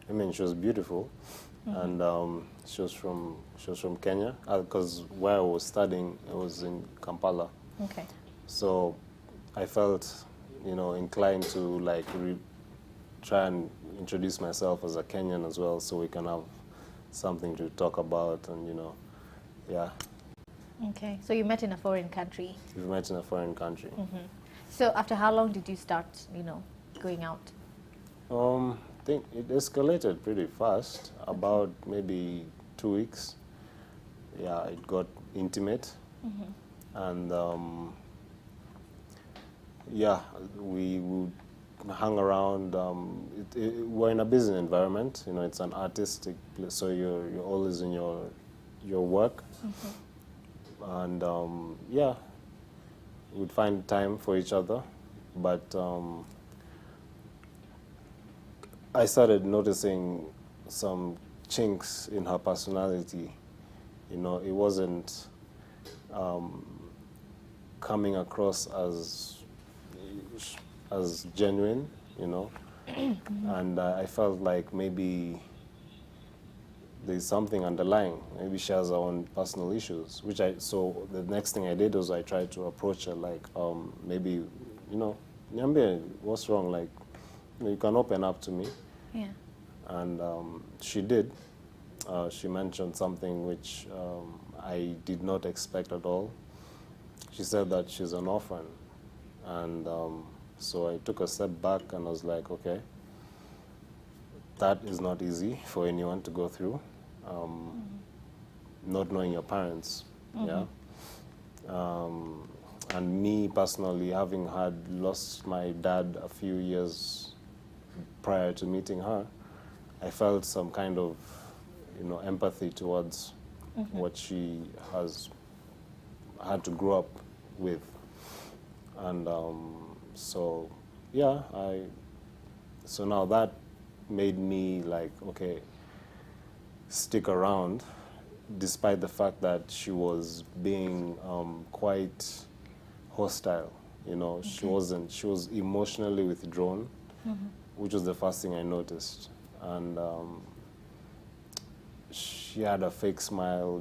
I mean, she was beautiful, and she was from Kenya. Because where I was studying, it was in Kampala. Okay. So I felt, inclined to like try and introduce myself as a Kenyan as well, so we can have something to talk about, and yeah. Okay. So you met in a foreign country. We met in a foreign country. So after how long did you start, going out? I think it escalated pretty fast. About maybe 2 weeks. Yeah, it got intimate, and yeah, we would hang around. We're in a business environment. It's an artistic place, so you're always in your work, and yeah, we'd find time for each other, but I started noticing some chinks in her personality. It wasn't coming across as genuine, and I felt like maybe there's something underlying. Maybe she has her own personal issues, so the next thing I did was I tried to approach her like, maybe, Nyambie, what's wrong? Like, you can open up to me. Yeah. And she did. She mentioned something which I did not expect at all. She said that she's an orphan. And so I took a step back and I was like, okay, that is not easy for anyone to go through. Not knowing your parents, yeah. And me personally, having had lost my dad a few years prior to meeting her, I felt some kind of, empathy towards what she has had to grow up with, and so yeah, so now that made me like, okay, stick around, despite the fact that she was being quite hostile. She was emotionally withdrawn, which was the first thing I noticed. And she had a fake smile,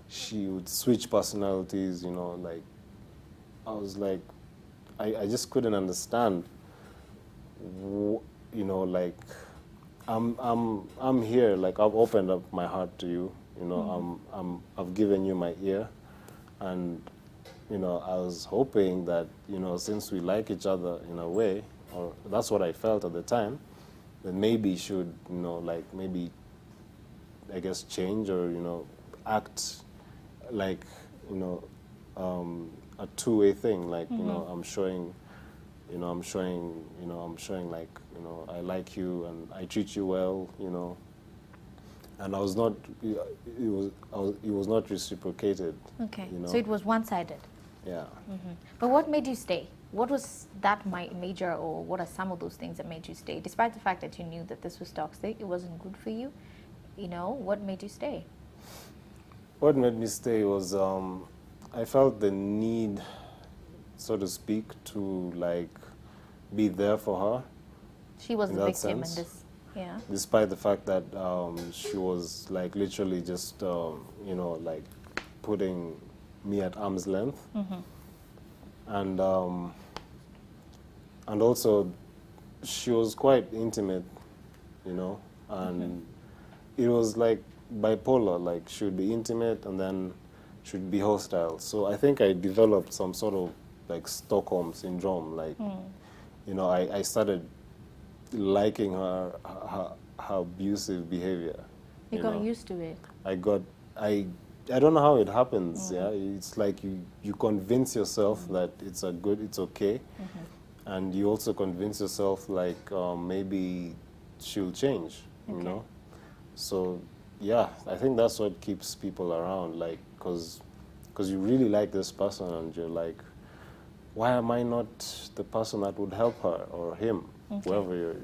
she would switch personalities, like, I was like, I just couldn't understand, like, I'm here, like, I've opened up my heart to you, I've given you my ear, and I was hoping that, since we like each other in a way, or that's what I felt at the time, that maybe should, like, maybe, I guess, change or, act like, a two-way thing, like, I'm showing like, I like you and I treat you well, and I was not, it was not reciprocated. Okay, so it was one-sided. Yeah. But what made you stay? What was that major, or what are some of those things that made you stay? Despite the fact that you knew that this was toxic, it wasn't good for you, what made you stay? What made me stay was, I felt the need, so to speak, to like be there for her. She was the victim in this, yeah. Despite the fact that she was like literally just, like putting me at arm's length. And also she was quite intimate, and it was like bipolar, like she would be intimate and then she would be hostile. So I think I developed some sort of like Stockholm syndrome, like, I started liking her abusive behavior. You got used to it. I don't know how it happens. Yeah, it's like you convince yourself that it's okay, and you also convince yourself like maybe she'll change. Okay. So yeah, I think that's what keeps people around, like, because you really like this person and you're like, why am I not the person that would help her or him, whoever you're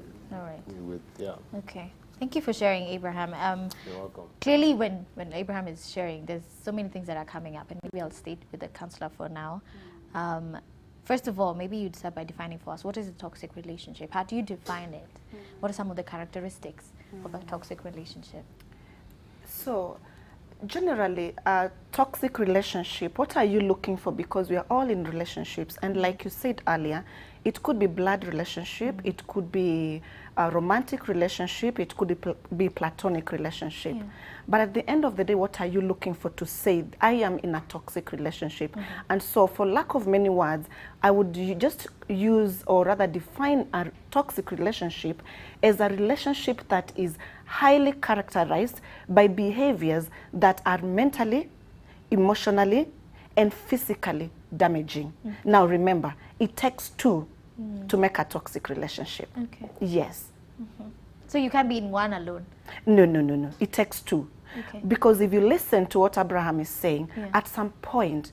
with? Yeah. Okay. Thank you for sharing, Abraham. You're welcome. Clearly, when Abraham is sharing, there's so many things that are coming up, and maybe I'll stay with the counselor for now. First of all, maybe you'd start by defining for us, what is a toxic relationship? How do you define it? What are some of the characteristics of a toxic relationship? So, generally, a toxic relationship, what are you looking for? Because we are all in relationships. And like you said earlier, it could be blood relationship, it could be a romantic relationship, it could be platonic relationship. Yeah. But at the end of the day, what are you looking for to say, I am in a toxic relationship? And so for lack of many words, I would just use, or rather define, a toxic relationship as a relationship that is highly characterized by behaviors that are mentally, emotionally, and physically damaging. Now remember, it takes two to make a toxic relationship. Okay. Yes. So you can't be in one alone. No, no, no, no. It takes two. Okay. Because if you listen to what Abraham is saying, at some point,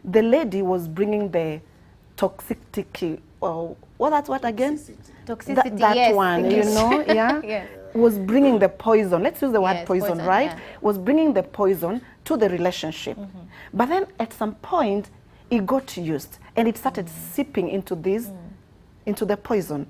the lady was bringing the toxicity, that's what again? Toxicity, That yes. one, you know, yeah? Yes. Was bringing the poison. Let's use the word Yes, poison, poison, right? yeah. Was bringing the poison to the relationship. But then at some point, it got used and it started seeping into into the poison.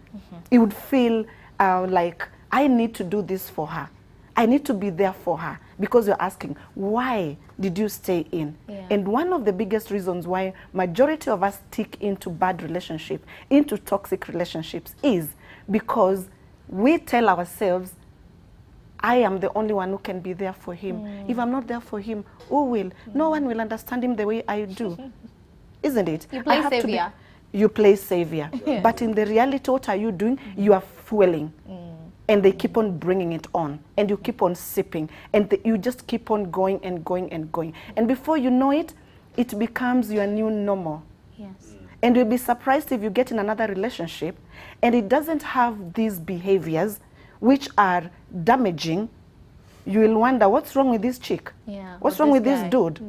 It would feel like, I need to do this for her. I need to be there for her, because you're asking, why did you stay in? Yeah. And one of the biggest reasons why majority of us stick into bad relationship, into toxic relationships, is because we tell ourselves, I am the only one who can be there for him. If I'm not there for him, who will? No one will understand him the way I do. Isn't it? You play I have to be- savior. You play savior. Yeah. But in the reality, what are you doing? You are fueling. And they keep on bringing it on. And you keep on sipping. And you just keep on going and going and going. And before you know it, it becomes your new normal. Yes. And you'll be surprised if you get in another relationship and it doesn't have these behaviors which are damaging. You will wonder, what's wrong with this chick? Yeah. What's or wrong with guy. this dude?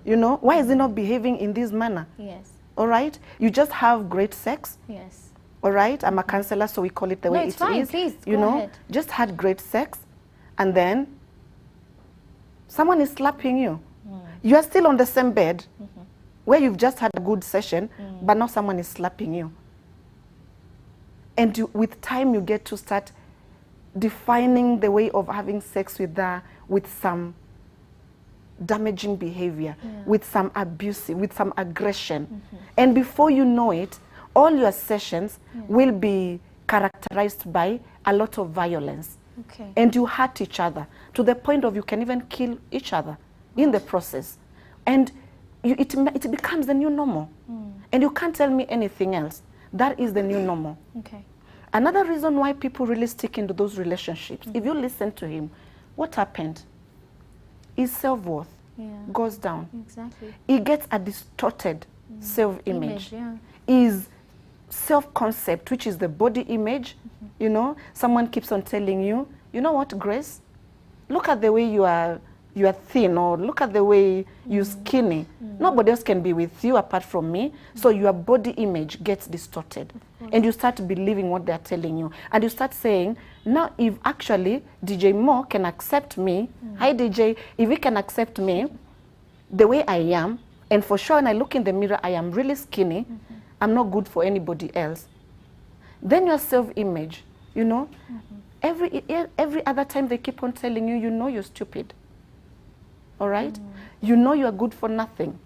You know, why is he not behaving in this manner? Yes. All right? You just have great sex. Yes. All right? I'm a counselor, so we call it the No, way it's it fine. is. Please, you go know, ahead. just had great sex, and then someone is slapping you. You are still on the same bed where you've just had a good session, but now someone is slapping you. And with time, you get to start defining the way of having sex with some damaging behavior, with some abusive, with some aggression. And before you know it, all your sessions will be characterized by a lot of violence. Okay. And you hurt each other to the point of you can even kill each other in the process. And it becomes the new normal. And you can't tell me anything else. That is the new normal. Okay. Another reason why people really stick into those relationships, if you listen to him, what happened? His self-worth goes down. Exactly. He gets a distorted self-image. Yeah. His self-concept, which is the body image, you know, someone keeps on telling you, you know what, Grace? Look at the way you are thin, or look at the way you're skinny. Nobody else can be with you apart from me. So your body image gets distorted. And you start believing what they're telling you. And you start saying, now if actually DJ Mo can accept me, hi DJ, if he can accept me the way I am, and for sure when I look in the mirror, I am really skinny, I'm not good for anybody else. Then your self-image, you know, every other time they keep on telling you, you know you're stupid. All right? You know you are good for nothing.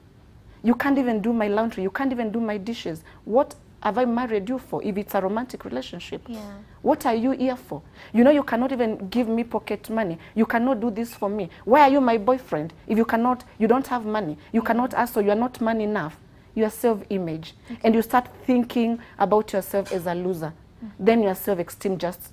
You can't even do my laundry. You can't even do my dishes. What have I married you for if it's a romantic relationship? Yeah. What are you here for? You know you cannot even give me pocket money. You cannot do this for me. Why are you my boyfriend if you don't have money? You cannot ask, so you are not man enough. Your self-image. And you start thinking about yourself as a loser. Then your self-esteem just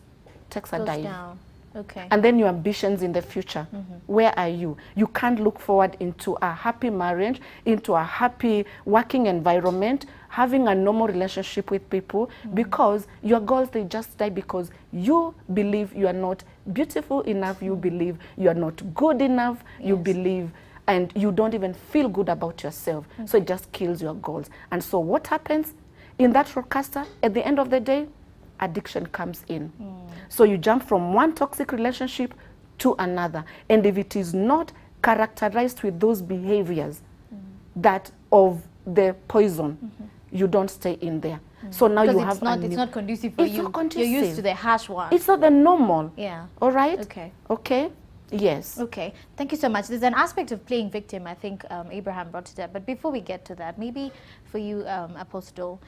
takes a Goes dive. down. Okay. And then your ambitions in the future, where are you? You can't look forward into a happy marriage, into a happy working environment, having a normal relationship with people, because your goals, they just die because you believe you are not beautiful enough, you believe you are not good enough, you believe, and you don't even feel good about yourself. So it just kills your goals. And so what happens in that roadcaster? At the end of the day, addiction comes in. So you jump from one toxic relationship to another. And if it is not characterized with those behaviors that of the poison, you don't stay in there. So now you have it's not conducive for it's you. not conducive. You're used to the harsh one. It's not the normal. Yeah. All right? Okay. Okay? Yes. Okay, thank you so much. There's an aspect of playing victim, I think Abraham brought it up. But before we get to that, maybe for you, Apostle,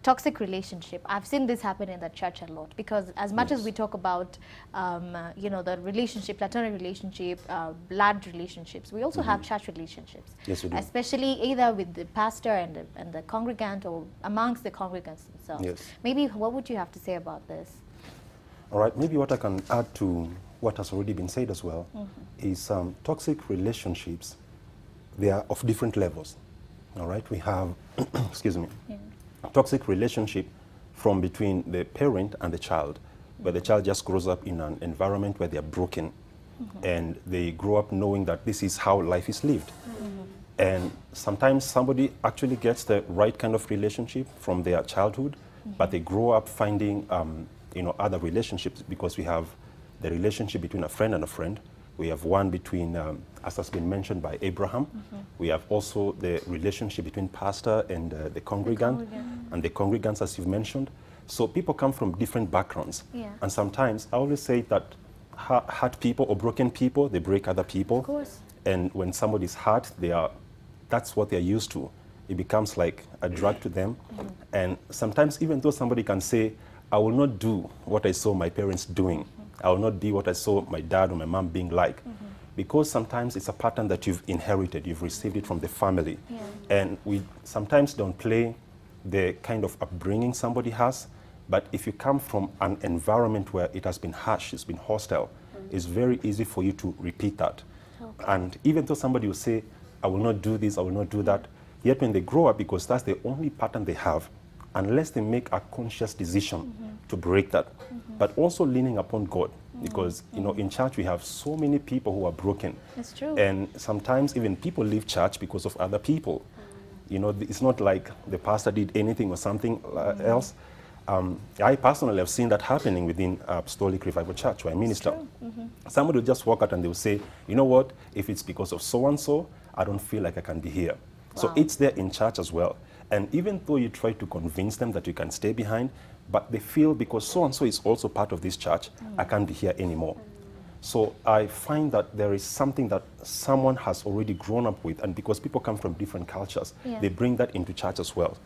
toxic relationship. I've seen this happen in the church a lot, because as much as we talk about, the relationship, platonic relationship, blood relationships, we also have church relationships. Yes, we do. Especially either with the pastor and the congregant, or amongst the congregants themselves. Yes. Maybe what would you have to say about this? All right, maybe what I can add to what has already been said as well is toxic relationships, they are of different levels. All right, we have, excuse me, toxic relationship from between the parent and the child, where the child just grows up in an environment where they are broken, and they grow up knowing that this is how life is lived. And sometimes somebody actually gets the right kind of relationship from their childhood, but they grow up finding other relationships, because we have the relationship between a friend and a friend. We have one between, as has been mentioned by Abraham. We have also the relationship between pastor and the congregant, and the congregants, as you've mentioned. So people come from different backgrounds. Yeah. And sometimes I always say that hurt people or broken people, they break other people. Of course. And when somebody's hurt, that's what they're used to. It becomes like a drug to them. And sometimes, even though somebody can say, I will not do what I saw my parents doing, I will not be what I saw my dad or my mom being like. Because sometimes it's a pattern that you've inherited, you've received it from the family. Yeah. And we sometimes don't play the kind of upbringing somebody has, but if you come from an environment where it has been harsh, it's been hostile, it's very easy for you to repeat that. And even though somebody will say, I will not do this, I will not do that, yet when they grow up, because that's the only pattern they have, unless they make a conscious decision to break that, but also leaning upon God, because in church we have so many people who are broken. That's true. And sometimes even people leave church because of other people. It's not like the pastor did anything or something else. I personally have seen that happening within Apostolic Revival Church, where I minister. Somebody will just walk out and they will say, you know what, if it's because of so-and-so, I don't feel like I can be here. So it's there in church as well. And even though you try to convince them that you can stay behind, but they feel because so-and-so is also part of this church, I can't be here anymore. So I find that there is something that someone has already grown up with, and because people come from different cultures, they bring that into church as well.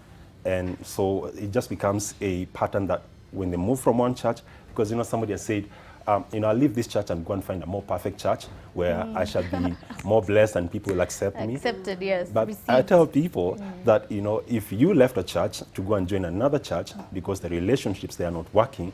And so it just becomes a pattern that when they move from one church, because somebody has said, I'll leave this church and go and find a more perfect church where I shall be more blessed and people will accept me. Accepted, yes. But Received. I tell people that, if you left a church to go and join another church because the relationships, they are not working,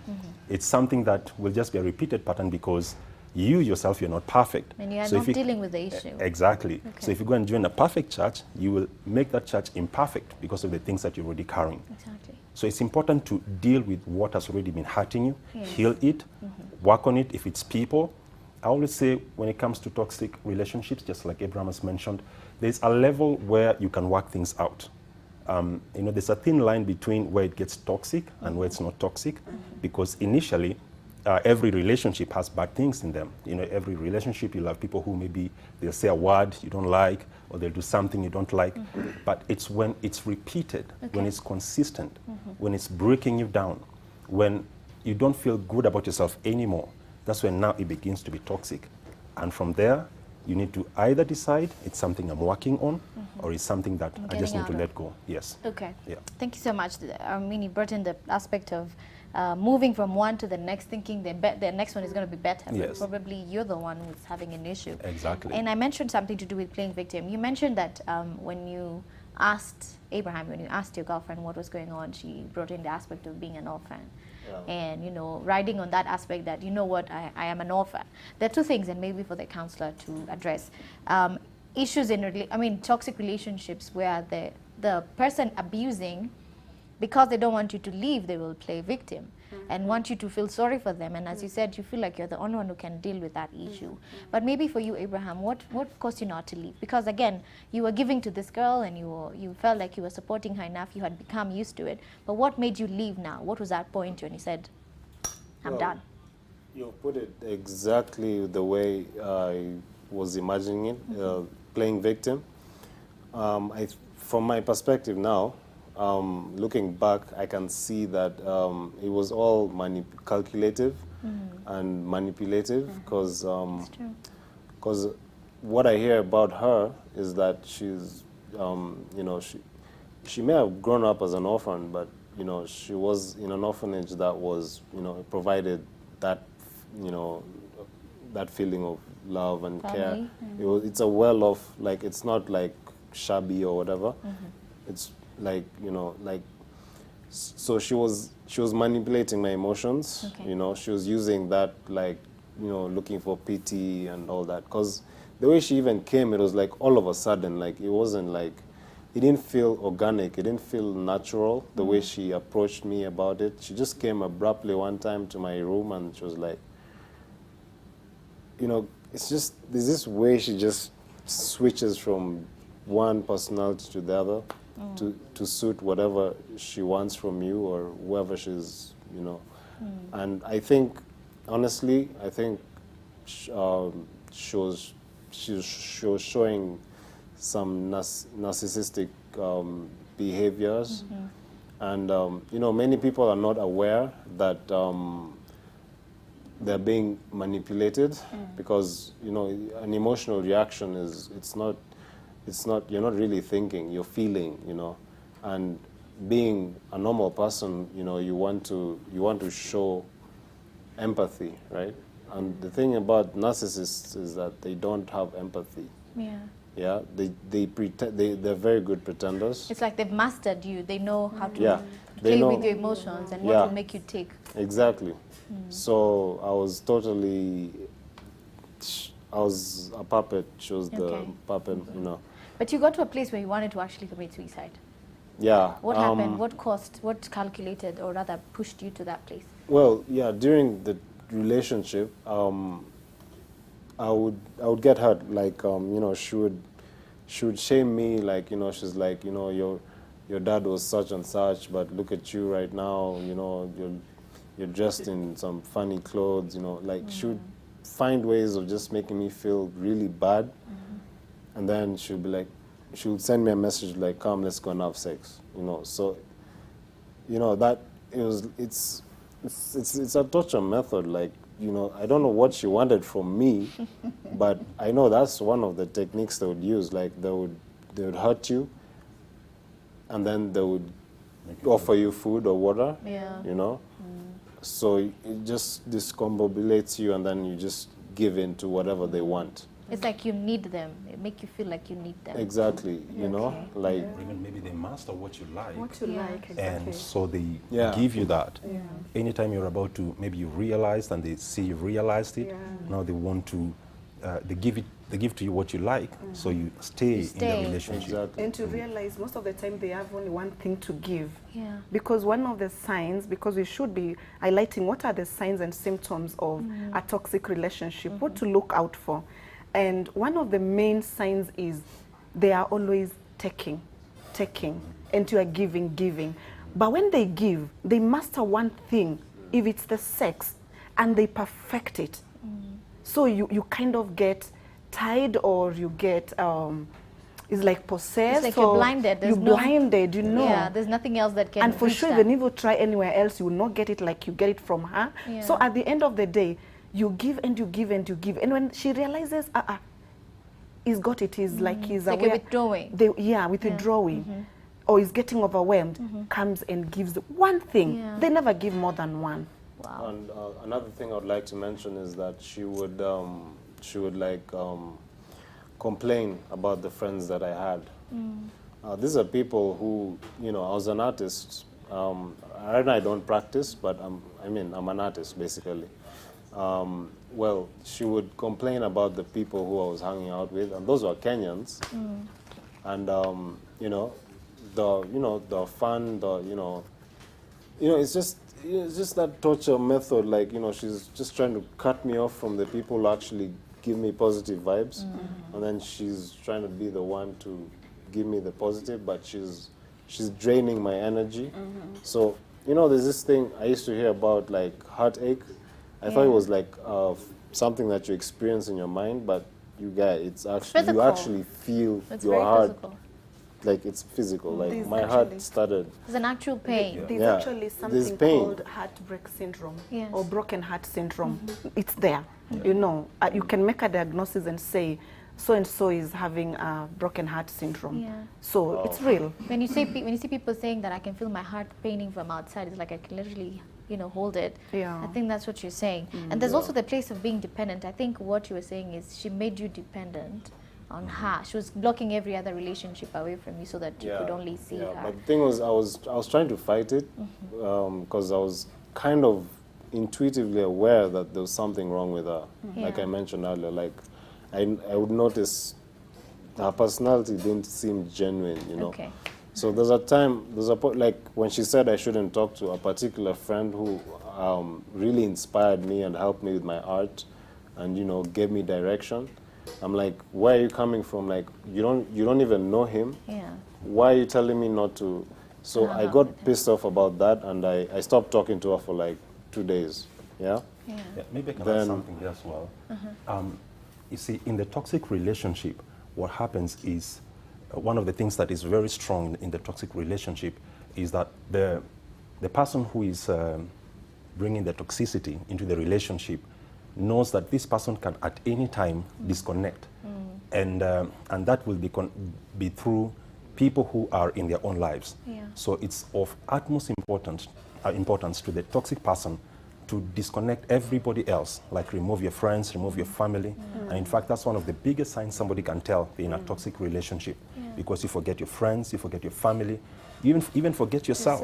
it's something that will just be a repeated pattern, because you yourself, you're not perfect. And you are not dealing with the issue. Exactly. Okay. So if you go and join a perfect church, you will make that church imperfect because of the things that you're already carrying. Exactly. So it's important to deal with what has already been hurting you, Yes. heal it, work on it. If it's people, I always say when it comes to toxic relationships, just like Abraham has mentioned, there's a level where you can work things out. There's a thin line between where it gets toxic and where it's not toxic, because initially, every relationship has bad things in them. Every relationship, you'll have people who maybe they'll say a word you don't like, or they'll do something you don't like. But it's when it's repeated, when it's consistent, when it's breaking you down, when you don't feel good about yourself anymore, that's when now it begins to be toxic. And from there, you need to either decide it's something I'm working on, or it's something that I just need to let go. Yes. Okay. Yeah. Thank you so much. You brought in the aspect of moving from one to the next, thinking the next one is going to be better. Yes. But probably you're the one who's having an issue. Exactly. And I mentioned something to do with playing victim. You mentioned that when you asked Abraham, when you asked your girlfriend what was going on, she brought in the aspect of being an orphan. Yeah. And, riding on that aspect that, I am an orphan. There are two things, and maybe for the counselor to address. Issues in, toxic relationships where the person abusing, because they don't want you to leave, they will play victim and want you to feel sorry for them. And as you said, you feel like you're the only one who can deal with that issue. But maybe for you, Abraham, what caused you not to leave? Because again, you were giving to this girl and you felt like you were supporting her enough, you had become used to it. But what made you leave now? What was that point when you said, I'm done? You put it exactly the way I was imagining it, playing victim. From my perspective now, looking back, I can see that it was all calculative and manipulative, because It's true. what I hear about her is that she's, you know, she may have grown up as an orphan, but you know, she was in an orphanage that was, you know, provided that, you know, that feeling of love and care. Family. It's a well-off, like, it's not like shabby or whatever. It's like, you know, like, so she was manipulating my emotions. Okay. You know, she was using that, like, you know, looking for pity and all that. Because the way she even came, it was like all of a sudden, like, it wasn't like, it didn't feel organic, it didn't feel natural, the way she approached me about it. She just came abruptly one time to my room and she was like, you know, it's just, there's this way she just switches from one personality to the other to suit whatever she wants from you or whoever she's, you know. And I think, honestly, I think she was showing some narcissistic behaviors. And, you know, many people are not aware that they're being manipulated because, you know, an emotional reaction is, it's not, you're not really thinking, you're feeling, you know. And being a normal person, you know, you want to show empathy, right? And the thing about narcissists is that they don't have empathy. Yeah. Yeah, they're very good pretenders. It's like they've mastered you. They know how to Yeah, they play know. with your emotions and Yeah. what will make you tick. Exactly. So I was a puppet. She was the Okay. puppet, you know. But you got to a place where you wanted to actually commit suicide. Yeah. What happened? What caused? What calculated, or rather pushed you to that place? Well, yeah, during the relationship, I would get hurt. Like, you know, she would shame me. Like, you know, she's like, you know, your dad was such and such, but look at you right now. You know, you're dressed in some funny clothes. You know, like she would find ways of just making me feel really bad, and then she would send me a message like, "Come, let's go and have sex." You know, so, you know, that it's a torture method. Like, you know, I don't know what she wanted from me, but I know that's one of the techniques they would use. Like, they would hurt you, and then they would offer you food or water. Yeah. You know, so it just discombobulates you, and then you just give in to whatever they want. It's like you need them. It make you feel like you need them. Exactly. You know, like. Or even maybe they master what you like. What you Yeah. like, exactly. And so they Yeah. give you that. Yeah. Anytime you're about to, maybe you realized and they see you realized it, Yeah. now they want to, they give to you what you like, so you stay in stay. the relationship. Exactly. And to realize most of the time they have only one thing to give. Yeah. Because one of the signs, because we should be highlighting what are the signs and symptoms of a toxic relationship, what to look out for. And one of the main signs is they are always taking, and you are giving. But when they give, they master one thing, if it's the sex, and they perfect it. So you kind of get tied, or you get, it's like possessed. It's like you're or blinded. There's You're no- blinded, you know. Yeah. There's nothing else that can. And for reach sure, that. even if you try anywhere else, you will not get it like you get it from her. Yeah. So at the end of the day, you give and you give and you give. And when she realizes, he's got it, he's like he's Like aware. a withdrawing. Withdrawing. Or he's getting overwhelmed, comes and gives one thing. Yeah. They never give more than one. Wow. And another thing I would like to mention is that she would like complain about the friends that I had. These are people who, you know, I was an artist. Right now I don't practice, but I'm an artist basically. Well, she would complain about the people who I was hanging out with, and those were Kenyans. And you know, the fun, it's just that torture method. Like, you know, she's just trying to cut me off from the people who actually give me positive vibes, and then she's trying to be the one to give me the positive, but she's draining my energy. So, you know, there's this thing I used to hear about, like heartache. I thought it was like something that you experience in your mind, but you actually Physical. you actually feel It's your very heart physical. like it's physical. Like There's my actually- heart started. There's an actual pain. There's Yeah. actually There's something pain. called heartbreak syndrome Yes. or broken heart syndrome. It's there. You know, you can make a diagnosis and say, so-and-so is having a broken heart syndrome. Yeah. So it's real. When you say when you see people saying that I can feel my heart paining from outside, it's like I can literally, hold it. Yeah. I think that's what you're saying. And there's also the place of being dependent. I think what you were saying is she made you dependent on her. She was blocking every other relationship away from you so that you could only see her. But the thing was, I was trying to fight it because I was kind of intuitively aware that there was something wrong with her. Like Yeah. I mentioned earlier, like I would notice her personality didn't seem genuine, Okay. So there's a point, like when she said I shouldn't talk to a particular friend who really inspired me and helped me with my art and, gave me direction. I'm like, where are you coming from? Like, you don't even know him. Yeah. Why are you telling me not to? So I got pissed off about that, and I stopped talking to her for like 2 days. Yeah? Yeah. Yeah, maybe I can Then- add something there as well. You see, in the toxic relationship, what happens is one of the things that is very strong in the toxic relationship is that the person who is bringing the toxicity into the relationship knows that this person can at any time disconnect, and that will be through people who are in their own lives. Yeah. So it's of utmost importance to the toxic person to disconnect everybody else, like remove your friends, remove your family. And in fact, that's one of the biggest signs somebody can tell they're in a toxic relationship, because you forget your friends, you forget your family, you even forget yourself.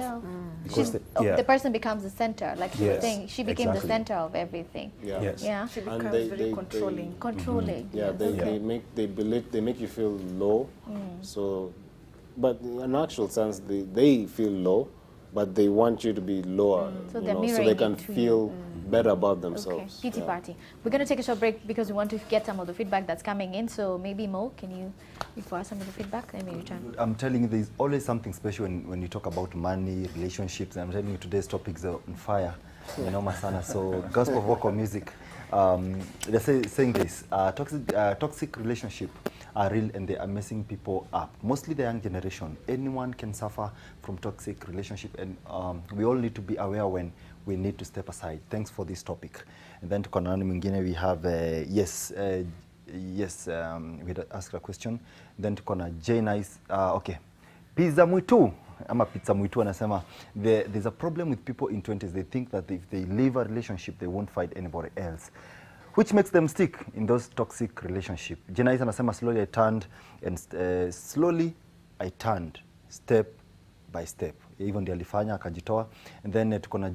Because The person becomes the center, like you were Yes, saying. She became the exactly. center of everything. Yeah. Yes. Yeah. She And becomes they- very they- controlling. Controlling. Yeah, they make you feel low. So, but in actual sense, they feel low, but they want you to be lower, So you they're know, so mirroring they it can to you. feel better about Okay, themselves. pity Yeah. party. We're going to take a short break because we want to get some of the feedback that's coming in. So maybe Mo, can you read for us some of the feedback? Let me return. I'm telling you, there's always something special when you talk about money, relationships. I'm telling you, today's topics are on fire. Masana. So, gospel vocal music. They're saying this: toxic relationship are real and they are messing people up. Mostly the young generation. Anyone can suffer from toxic relationship, and we all need to be aware when we need to step aside. Thanks for this topic. And then to Konani Mungine, we have we had asked a question. Then tuko na J Nice. Okay, Pizza Mwitu ama Pizza Mwitu anasema there's a problem with people in 20s. They think that if they leave a relationship, they won't find anybody else, which makes them stick in those toxic relationship. J Nice anasema slowly I turned step by step. Hivyo ndio alifanya akajitoa. And then tuko na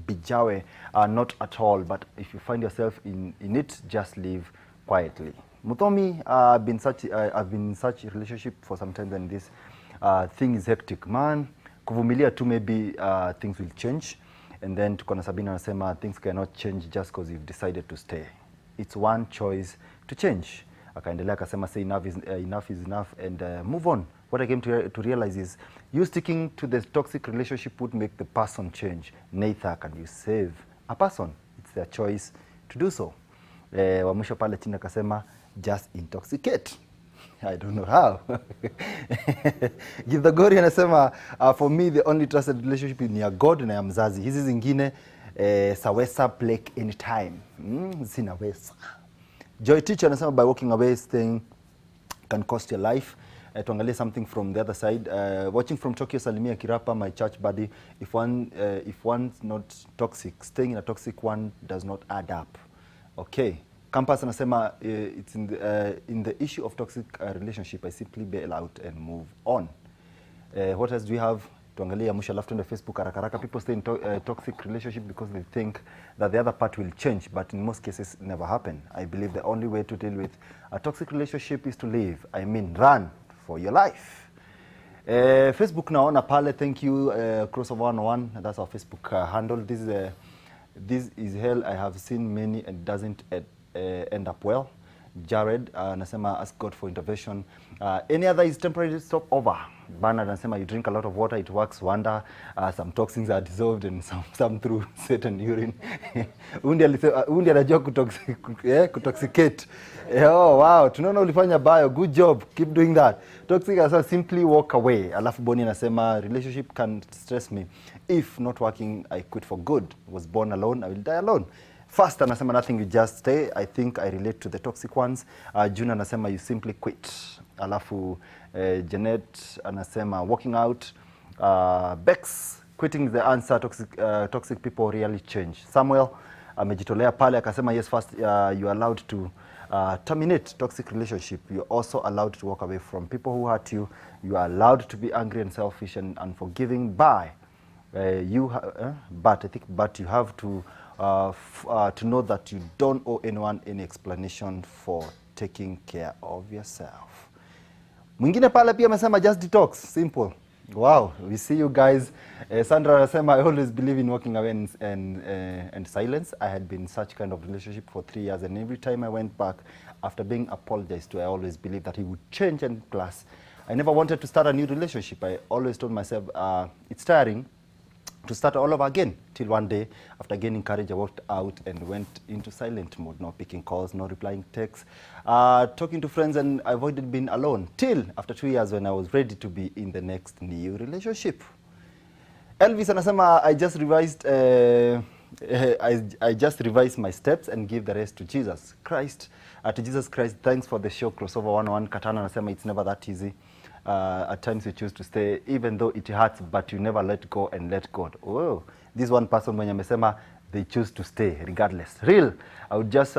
Bijawe, not at all, but if you find yourself in it, just leave quietly. Mutomi, I've been in such a relationship for some time, and this thing is hectic. Man, kuvumilia tu, maybe things will change. And then tuko na Sabina anasema things cannot change just because you've decided to stay. It's one choice to change. Akaendelea akasema say enough is enough and move on. What I came to realize is you sticking to the toxic relationship would make the person change. Neither can you save a person. It's their choice to do so. Wa mwisho pale chini akasema just intoxicate. I don't know how. Githagori anasema for me the only trusted relationship ni ya God na ya mzazi. Hizi zingine sawesa plake anytime. Zinaweza. Joy Teacher anasema by walking away staying can cost your life. Tuangalie something from the other side. Watching from Tokyo, Salimia Kirapa, my church buddy. If one's not toxic, staying in a toxic one does not add up. Okay. Campus anasema it's in the issue of toxic relationship, I simply bail out and move on. What else do we have? Tuangalie Musha left on the Facebook haraka. People stay in toxic relationship because they think that the other part will change, but in most cases it never happen. I believe the only way to deal with a toxic relationship is to leave. I mean, run for your life. Facebook naona pale, thank you, Crossover 101, that's our Facebook handle. This is hell. I have seen many and it doesn't end up well. Jared anasema ask God for intervention. Any other is temporary stop over. Bernard anasema you drink a lot of water, it works wonder. Some toxins are dissolved and some through sweat and urine. Undi anajua kutoxicate. Oh wow, tunaona ulifanya bio, good job, keep doing that. Toxic anasema simply walk away. Alafu Bonnie anasema relationship can stress me. If not working, I quit for good. Was born alone, I will die alone. First anasema nothing, you just stay. I think I relate to the toxic ones. June anasema you simply quit. Alafu Janet anasema walking out. Bex, quitting is the answer. Toxic people really change. Samuel amejitolea pale akasema yes, first you are allowed to terminate toxic relationship. You're also allowed to walk away from people who hurt you. You are allowed to be angry and selfish and unforgiving. But you have to know that you don't owe anyone any explanation for taking care of yourself. Mwingine pale pia amesema just detox, simple. Wow, we see you guys. Sandra anasema I always believe in walking away and silence. I had been in such kind of relationship for 3 years, and every time I went back after being apologized to, I always believed that he would change, and plus I never wanted to start a new relationship. I always told myself it's tiring to start all over again, till one day after gaining courage I walked out and went into silent mode, no picking calls, no replying texts, talking to friends, and I avoided being alone till after 2 years when I was ready to be in the next new relationship. Elvis anasema I just revised my steps and give the rest to Jesus Christ. To Jesus Christ, thanks for the show Crossover 101. Katana anasema it's never that easy. At times you choose to stay even though it hurts, but you never let go and let God. Oh, this one person mwenye amesema they choose to stay regardless. Real, I would just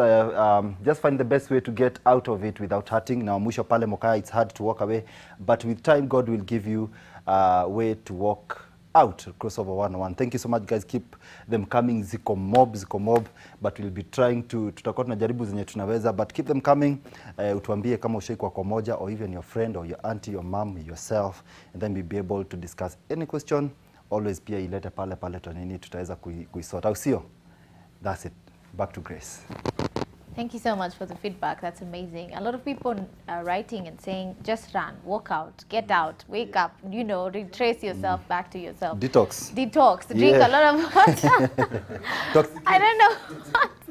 find the best way to get out of it without hurting. Now mwisho pale Mokaya, it's hard to walk away, but with time God will give you a way to walk out. Crossover 101. Thank you so much guys, keep them coming. Ziko mob, but we'll be trying to, tutakuwa tunajaribu zenye tunaweza, but keep them coming. Utuambie kama ushaikuwa kwa moja, or even your friend or your auntie, your mom, yourself, and then we'll be able to discuss any question. Always pia ilete pale tonini, tutaweza kuisort au sio? That's it. Back to Grace. Thank you so much for the feedback. That's amazing. A lot of people are writing and saying, just run, walk out, get out, wake up, you know, retrace yourself back to yourself. Detox. Drink a lot of water. I don't know.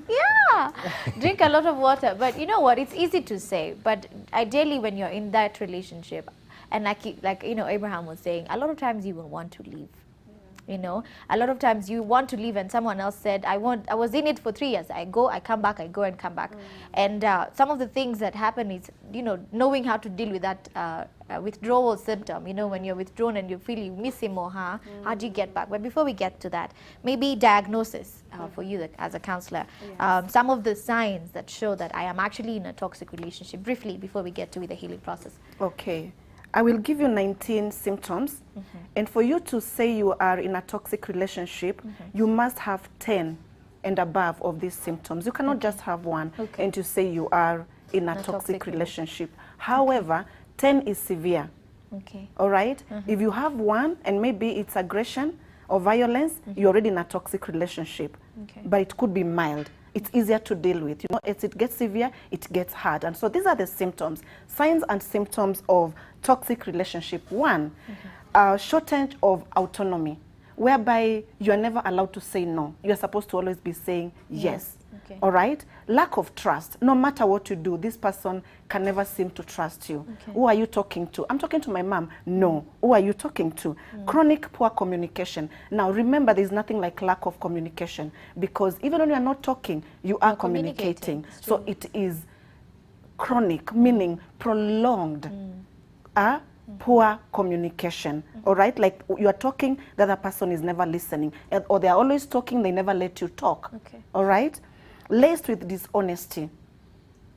Yeah. Drink a lot of water. But you know what? It's easy to say. But ideally, when you're in that relationship, and like you know, Abraham was saying, a lot of times you will want to leave. You know, a lot of times you want to leave and someone else said, I was in it for 3 years. I go, I come back, I go and come back. And some of the things that happen is, you know, knowing how to deal with that withdrawal symptom. You know, when you're withdrawn and you feel you miss him or her, how do you get back? But before we get to that, maybe diagnosis for you as a counselor. Yes. Some of the signs that show that I am actually in a toxic relationship, briefly, before we get to the healing process. Okay. I will give you 19 symptoms, and for you to say you are in a toxic relationship, you must have 10 and above of these symptoms. You cannot just have one and to say you are in a toxic relationship. However, 10 is severe. Okay. All right? If you have one and maybe it's aggression or violence, you're already in a toxic relationship. Okay. But it could be mild. It's easier to deal with. You know, as it gets severe, it gets hard. And so these are the symptoms, signs and symptoms of toxic relationship. One, shortage of autonomy, whereby you are never allowed to say no. You are supposed to always be saying yes. Okay. All right? Lack of trust. No matter what you do, this person can never seem to trust you. Okay. Who are you talking to? I'm talking to my mom. No. Who are you talking to? Chronic poor communication. Now, remember, there's nothing like lack of communication, because even when you are not talking, you are communicating. So it is chronic, meaning prolonged poor communication. All right? Like you are talking, the other person is never listening. Or they are always talking, they never let you talk. Okay. All right? Laced with dishonesty.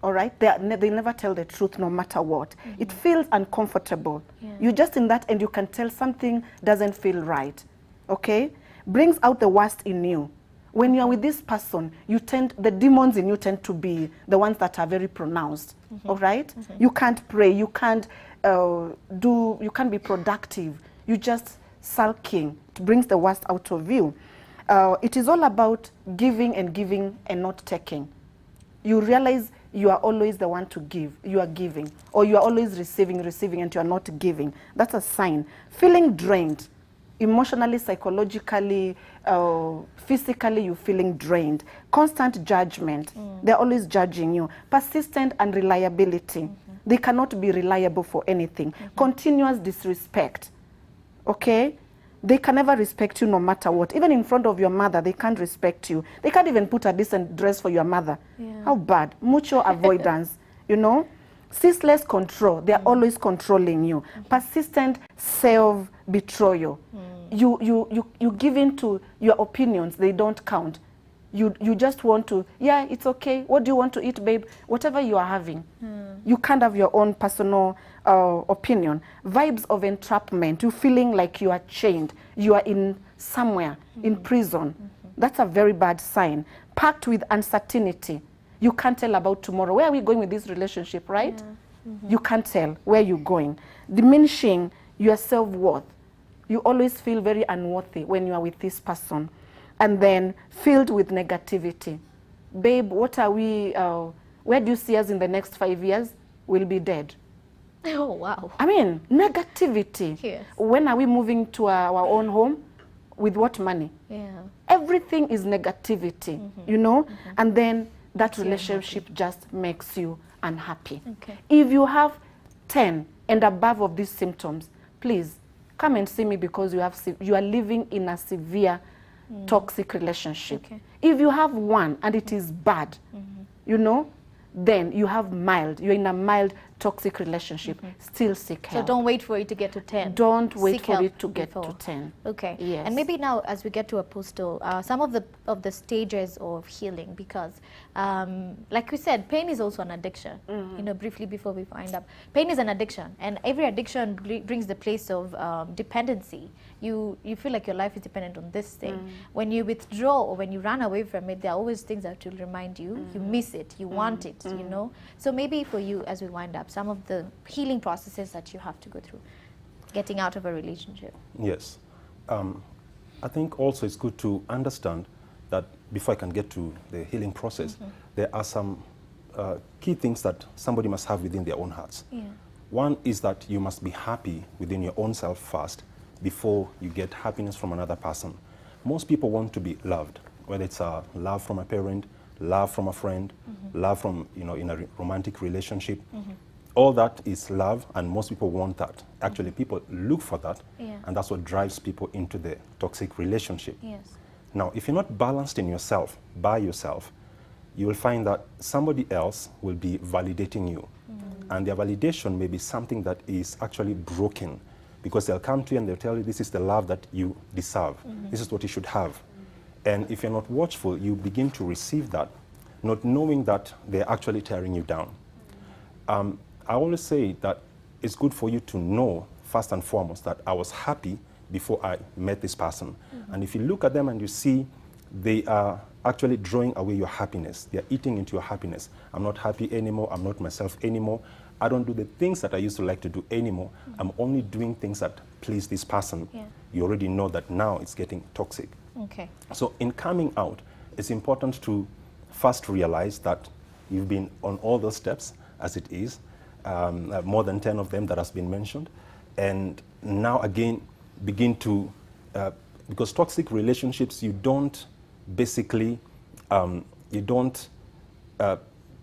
All right? They never tell the truth no matter what. It feels uncomfortable. Yeah. You're just in that and you can tell something doesn't feel right. Okay? Brings out the worst in you. When you're with this person, the demons in you tend to be the ones that are very pronounced. All right? You can't pray. You can't you can't be productive. You just sulking. It brings the worst out of you. It is all about giving and not taking. You realize you are always the one to give, you are giving, or you are always receiving, and you are not giving. That's a sign. Feeling drained, emotionally, psychologically, physically, you're feeling drained. Constant judgment, they're always judging you. Persistent unreliability, they cannot be reliable for anything. Continuous disrespect, okay? They can never respect you no matter what. Even in front of your mother, they can't respect you. They can't even put a decent dress for your mother. Yeah. How bad. Mutual avoidance, you know. Ceaseless control. They're always controlling you. Persistent self-betrayal. You give in to your opinions. They don't count. You just want to, yeah, it's okay. What do you want to eat, babe? Whatever you are having. You can't have your own personal opinion. Vibes of entrapment. You feeling like you are chained. You are in somewhere, in prison. That's a very bad sign. Packed with uncertainty. You can't tell about tomorrow. Where are we going with this relationship, right? You can't tell where you're going. Diminishing your self-worth. You always feel very unworthy when you are with this person. And then filled with negativity. Babe, what are we, where do you see us in the next 5 years? We'll be dead. Oh, wow. I mean, negativity. Yes. When are we moving to our own home? With what money? Yeah. Everything is negativity, you know? And then that relationship just makes you unhappy. Okay. If you have 10 and above of these symptoms, please come and see me, because you are living in a severe toxic relationship. Okay. If you have one and it is bad, you know, then you have you're in a mild toxic relationship, still seek help. So don't wait for it to get to 10. Don't wait Seek for help it to get before. to 10. Okay. Yes. And maybe now, as we get to Apostle, some of the stages of healing, because like we said, pain is also an addiction. You know, briefly before we wind up, pain is an addiction, and every addiction brings the place of dependency. You feel like your life is dependent on this thing. When you withdraw or when you run away from it, there are always things that will remind you. You miss it. You want it. You know. So maybe for you, as we wind up, some of the healing processes that you have to go through, getting out of a relationship. Yes. I think also it's good to understand that before I can get to the healing process, there are some key things that somebody must have within their own hearts. Yeah. One is that you must be happy within your own self first before you get happiness from another person. Most people want to be loved, whether it's love from a parent, love from a friend, love from, you know, in a romantic relationship. All that is love, and most people want that. Actually, people look for that, and that's what drives people into the toxic relationship. Yes. Now, if you're not balanced in yourself, by yourself, you will find that somebody else will be validating you. And their validation may be something that is actually broken, because they'll come to you and they'll tell you, this is the love that you deserve. This is what you should have. And if you're not watchful, you begin to receive that, not knowing that they're actually tearing you down. I always say that it's good for you to know, first and foremost, that I was happy before I met this person. And if you look at them and you see they are actually drawing away your happiness, they're eating into your happiness. I'm not happy anymore, I'm not myself anymore. I don't do the things that I used to like to do anymore. I'm only doing things that please this person. You already know that now it's getting toxic. Okay. So in coming out, it's important to first realize that you've been on all those steps as it is, more than 10 of them that has been mentioned. And now again, begin to, because toxic relationships, you don't basically, you don't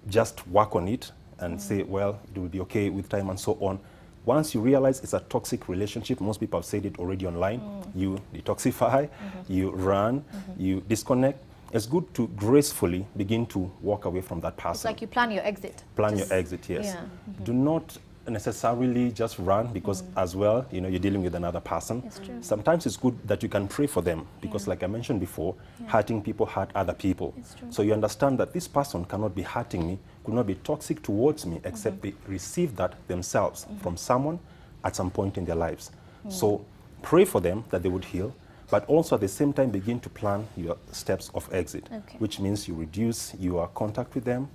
just work on it and say, well, it will be okay with time and so on. Once you realize it's a toxic relationship, most people have said it already online, you detoxify, you run, you disconnect. It's good to gracefully begin to walk away from that person. It's like you plan your exit. Plan your exit, yes. Yeah. Do not necessarily just run, because as well, you know, you're dealing with another person. It's true. Sometimes it's good that you can pray for them, because like I mentioned before, hurting people hurt other people. It's true. So you understand that this person cannot be hurting me, could not be toxic towards me, except they receive that themselves from someone at some point in their lives. So pray for them that they would heal, but also at the same time begin to plan your steps of exit, which means you reduce your contact with them.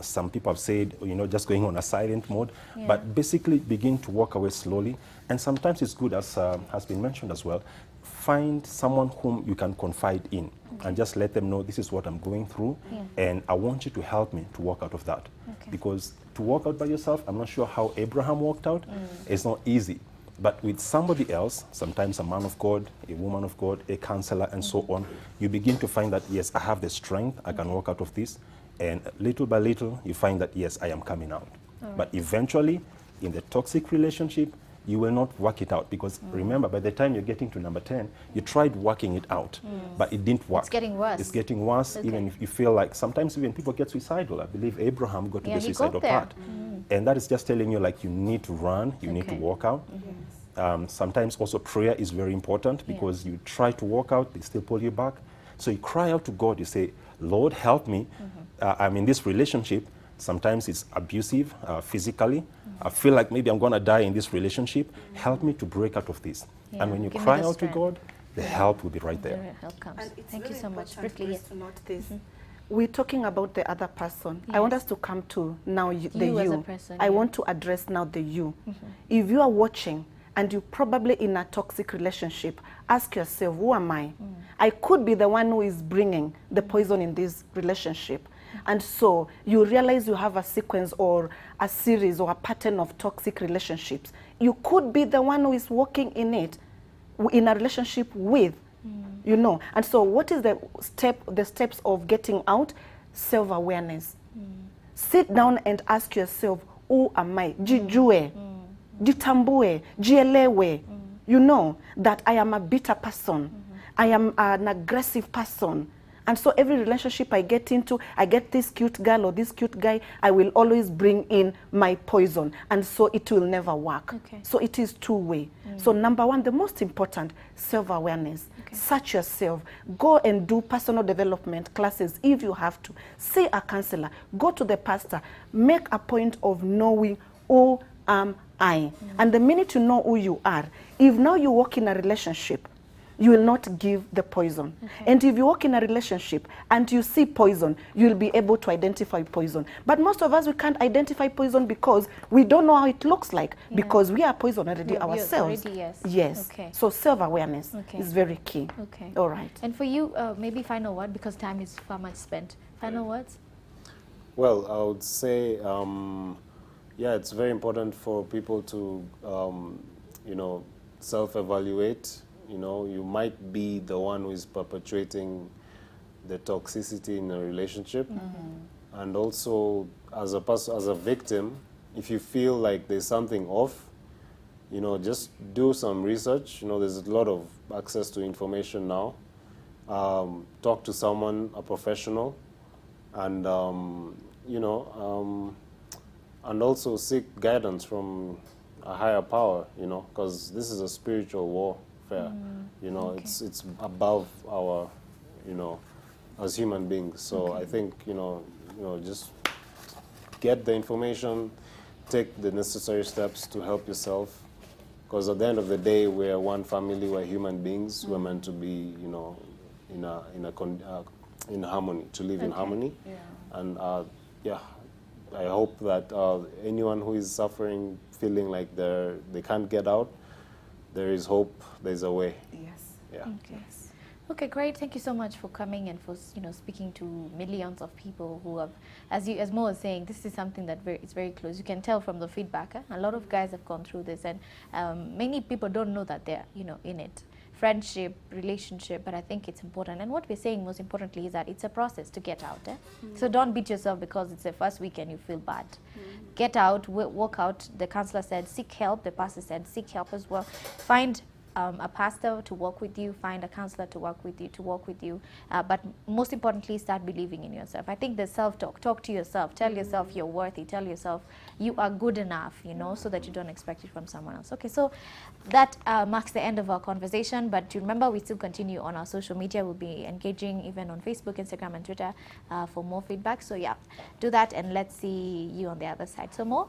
Some people have said, you know, just going on a silent mode, but basically begin to walk away slowly. And sometimes it's good, as has been mentioned as well, find someone whom you can confide in and just let them know this is what I'm going through and I want you to help me to walk out of that. Because to walk out by yourself, I'm not sure how Abraham walked out. It's not easy. But with somebody else, sometimes a man of God, a woman of God, a counselor, and so on, you begin to find that, yes, I have the strength, I can walk out of this. And little by little, you find that, yes, I am coming out. But eventually, in the toxic relationship, you will not work it out. Because remember, by the time you're getting to number 10, you tried working it out, but it didn't work. It's getting worse. It's getting worse, even if you feel like, sometimes even people get suicidal. I believe Abraham got to the suicidal part. And that is just telling you, like, you need to run, you need to walk out. Sometimes also prayer is very important because you try to walk out, they still pull you back. So you cry out to God, you say, Lord, help me. I'm in this relationship. Sometimes it's abusive physically. I feel like maybe I'm going to die in this relationship. Help me to break out of this. And when you cry out to God, the help will be right there. The help comes. And it's Thank you very so much. important Briefly, for yes. us to note this. We're talking about the other person. I want us to come to now the You as you. a person, I want to address now the you. If you are watching and you're probably in a toxic relationship, ask yourself, who am I? I could be the one who is bringing the poison in this relationship. And so you realize you have a sequence or a series or a pattern of toxic relationships. You could be the one who is working in it, in a relationship with, you know. And so what is the steps of getting out? Self-awareness. Sit down and ask yourself, who am I? Jijue, jitambue, jielewe. You know that I am a bitter person. I am an aggressive person. And so every relationship I get into, I get this cute girl or this cute guy, I will always bring in my poison. And so it will never work. So it is two-way. So number one, the most important, self-awareness. Search yourself. Go and do personal development classes if you have to. See a counselor. Go to the pastor. Make a point of knowing who am I. And the minute you know who you are, if now you walk in a relationship, you will not give the poison. And if you walk in a relationship and you see poison, you will be able to identify poison. But most of us, we can't identify poison because we don't know how it looks like, because we are poison already ourselves. Yes. So self-awareness is very key. All right. And for you, maybe final word, because time is far much spent. Final words? Well, I would say, yeah, it's very important for people to, you know, self-evaluate. You know, you might be the one who is perpetuating the toxicity in a relationship. And also, as a person, as a victim, if you feel like there's something off, you know, just do some research. You know, there's a lot of access to information now. Talk to someone, a professional, and, you know, and also seek guidance from a higher power, you know, because this is a spiritual warfare. You know, it's above our, you know, as human beings. So I think, you know, just get the information, take the necessary steps to help yourself, because at the end of the day, we're one family, we're human beings, we're meant to be, you know, in harmony, to live in harmony. And yeah, I hope that anyone who is suffering, feeling like they can't get out, there is hope, there's a way. Yeah. Okay, great. Thank you so much for coming and for, you know, speaking to millions of people who have, as Mo was saying, this is something that is very close. You can tell from the feedback. A lot of guys have gone through this, and many people don't know that they're, you know, in it. Friendship, relationship, but I think it's important. And what we're saying most importantly is that it's a process to get out. So don't beat yourself because it's the first week and you feel bad. Get out, walk out. The counselor said seek help. The pastor said seek help as well. Find a pastor to work with you, find a counselor to work with you, but most importantly, start believing in yourself. I think the self-talk, talk to yourself, tell yourself you're worthy, tell yourself you are good enough, you know, so that you don't expect it from someone else. Okay, so that marks the end of our conversation, but remember, we still continue on our social media. We'll be engaging even on Facebook, Instagram, and Twitter for more feedback. So yeah, do that, and let's see you on the other side. So Mo?